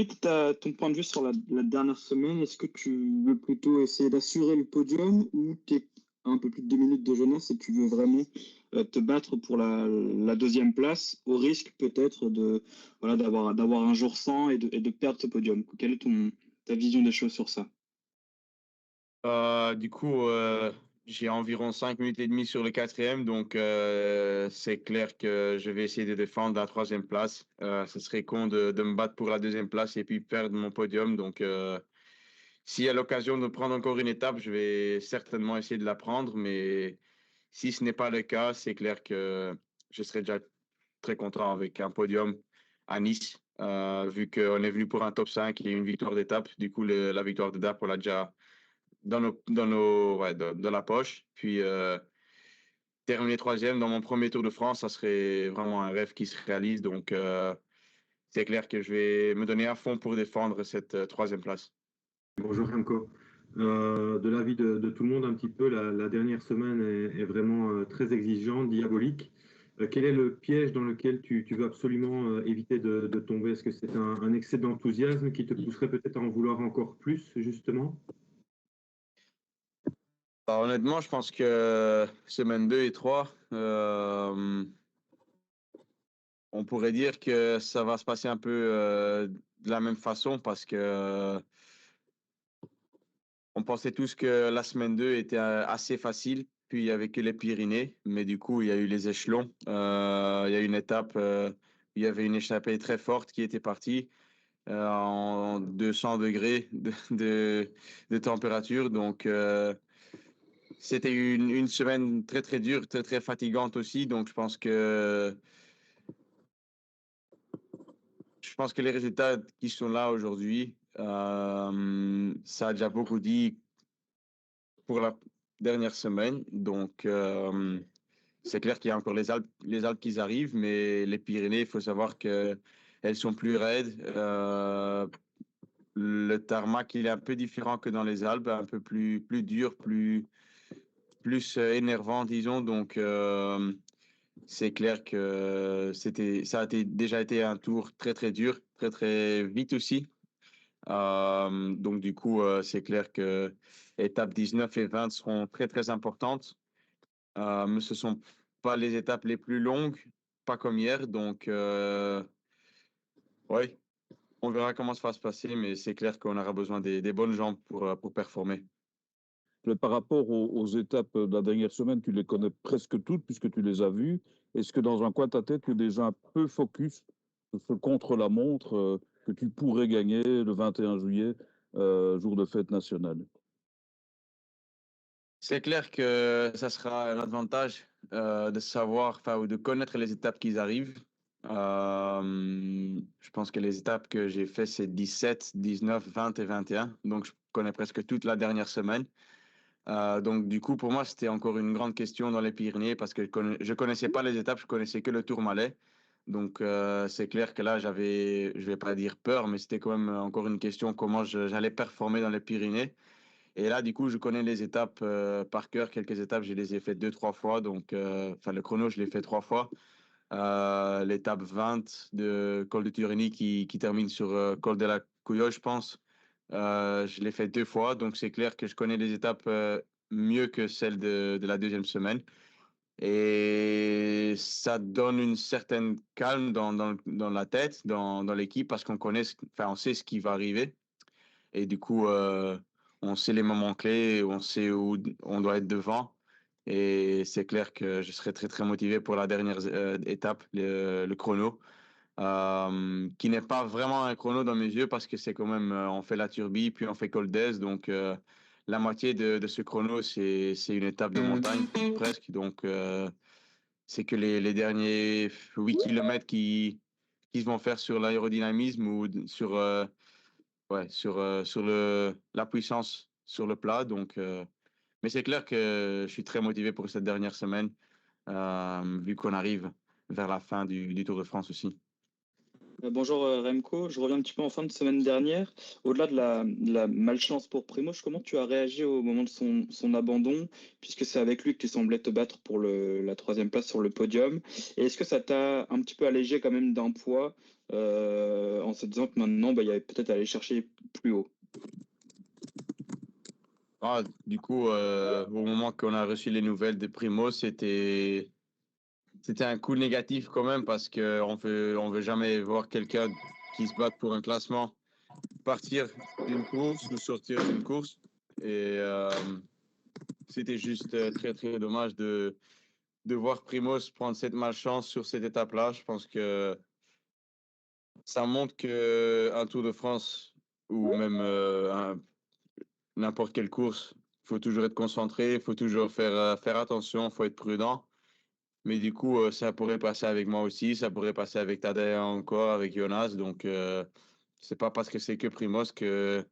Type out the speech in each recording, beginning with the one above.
est ton point de vue sur la dernière semaine? Est-ce que tu veux plutôt essayer d'assurer le podium ou tu es un peu plus de 2 minutes de jeunesse et tu veux vraiment te battre pour la deuxième place au risque peut-être voilà, d'avoir un jour sans et de perdre ce podium? Quelle est ta vision des choses sur ça? Du coup, j'ai environ 5 minutes et demie sur le quatrième, donc c'est clair que je vais essayer de défendre la troisième place. Ce serait con de me battre pour la deuxième place et puis perdre mon podium. Donc, s'il y a l'occasion de prendre encore une étape, je vais certainement essayer de la prendre. Mais si ce n'est pas le cas, c'est clair que je serai déjà très content avec un podium à Nice, vu qu'on est venu pour un top 5 et une victoire d'étape. Du coup, la victoire d'étape, on l'a déjà dans la poche. Puis terminer troisième dans mon premier Tour de France, ça serait vraiment un rêve qui se réalise. Donc, c'est clair que je vais me donner à fond pour défendre cette troisième place. Bonjour Remco. De l'avis de tout le monde, un petit peu, la dernière semaine est vraiment très exigeante, diabolique. Quel est le piège dans lequel tu veux absolument éviter de tomber? Est-ce que c'est un excès d'enthousiasme qui te pousserait peut-être à en vouloir encore plus, justement? Alors, honnêtement, je pense que semaine 2 et 3, on pourrait dire que ça va se passer un peu de la même façon parce que on pensait tous que la semaine 2 était assez facile, puis il y avait que les Pyrénées, mais du coup, il y a eu les échelons. Il y a une étape, il y avait une échappée très forte qui était partie en 200 degrés de température. Donc, c'était une semaine très, très dure, très, très fatigante aussi. Donc, je pense que les résultats qui sont là aujourd'hui, ça a déjà beaucoup dit pour la dernière semaine. Donc, c'est clair qu'il y a encore les Alpes qui arrivent, mais les Pyrénées, il faut savoir qu'elles sont plus raides. Le tarmac, il est un peu différent que dans les Alpes, un peu plus dur, plus énervant, disons. Donc, c'est clair que ça a déjà été un tour très, très dur, très, très vite aussi. Donc, du coup, c'est clair que étapes 19 et 20 seront très, très importantes. Mais ce sont pas les étapes les plus longues, pas comme hier. Donc, ouais, on verra comment ça va se passer, mais c'est clair qu'on aura besoin des bonnes jambes pour performer. Mais par rapport aux étapes de la dernière semaine, tu les connais presque toutes puisque tu les as vues. Est-ce que dans un coin de ta tête, tu es déjà un peu focus sur ce contre-la-montre que tu pourrais gagner le 21 juillet, jour de fête nationale? C'est clair que ça sera un avantage de savoir, enfin, ou de connaître les étapes qui arrivent. Je pense que les étapes que j'ai fait, c'est 17, 19, 20 et 21. Donc, je connais presque toute la dernière semaine. Donc, du coup, pour moi, c'était encore une grande question dans les Pyrénées parce que je connaissais pas les étapes, je connaissais que le Tourmalet. Donc, c'est clair que là, je vais pas dire peur, mais c'était quand même encore une question comment j'allais performer dans les Pyrénées. Et là, du coup, je connais les étapes par cœur. Quelques étapes, je les ai faites 2, 3 fois. Donc, enfin, le chrono, je l'ai fait 3 fois. L'étape 20 de Col de Turini qui termine sur Col de la Couillole, je pense. Je l'ai fait 2 fois. Donc, c'est clair que je connais les étapes mieux que celles de la deuxième semaine. Et ça donne une certaine calme dans la tête, dans l'équipe, parce qu'on connaît, enfin, on sait ce qui va arriver. Et du coup, on sait les moments clés, on sait où on doit être devant. Et c'est clair que je serai très, très motivé pour la dernière étape, le chrono, qui n'est pas vraiment un chrono dans mes yeux parce que c'est quand même, on fait la Turbie, puis on fait Col d'Èze. Donc, la moitié de ce chrono, c'est une étape de montagne, presque. Donc, c'est que les derniers 8 kilomètres qui se vont faire sur l'aérodynamisme ou sur ouais, sur la puissance sur le plat. Donc, mais c'est clair que je suis très motivé pour cette dernière semaine, vu qu'on arrive vers la fin du Tour de France aussi. Bonjour Remco, je reviens un petit peu en fin de semaine dernière. Au-delà de la malchance pour Primož, comment tu as réagi au moment de son abandon, puisque c'est avec lui que tu semblais te battre pour la troisième place sur le podium. Et est-ce que ça t'a un petit peu allégé quand même d'un poids en se disant que maintenant, bah, il y avait peut-être à aller chercher plus haut? Ah, du coup, au moment qu'on a reçu les nouvelles de Primo, c'était un coup négatif quand même parce on veut jamais voir quelqu'un qui se bat pour un classement partir d'une course ou sortir d'une course. Et c'était juste très, très dommage de voir Primoz prendre cette malchance sur cette étape-là. Je pense que ça montre qu'un Tour de France ou même n'importe quelle course, il faut toujours être concentré, il faut toujours faire attention, il faut être prudent. Mais du coup, ça pourrait passer avec moi aussi, ça pourrait passer avec Tadej encore, avec Jonas. Donc, c'est pas parce que c'est que Primoz que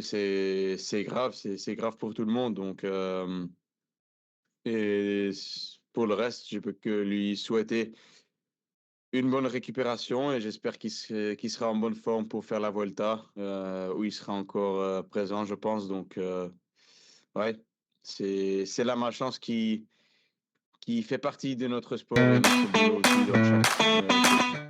c'est grave, c'est grave pour tout le monde. Donc, et pour le reste, je peux que lui souhaiter une bonne récupération et j'espère qu'il sera en bonne forme pour faire la Volta, où il sera encore présent, je pense. Donc, ouais, c'est la malchance qui fait partie de notre sport et notre boulot aussi dans chaque course.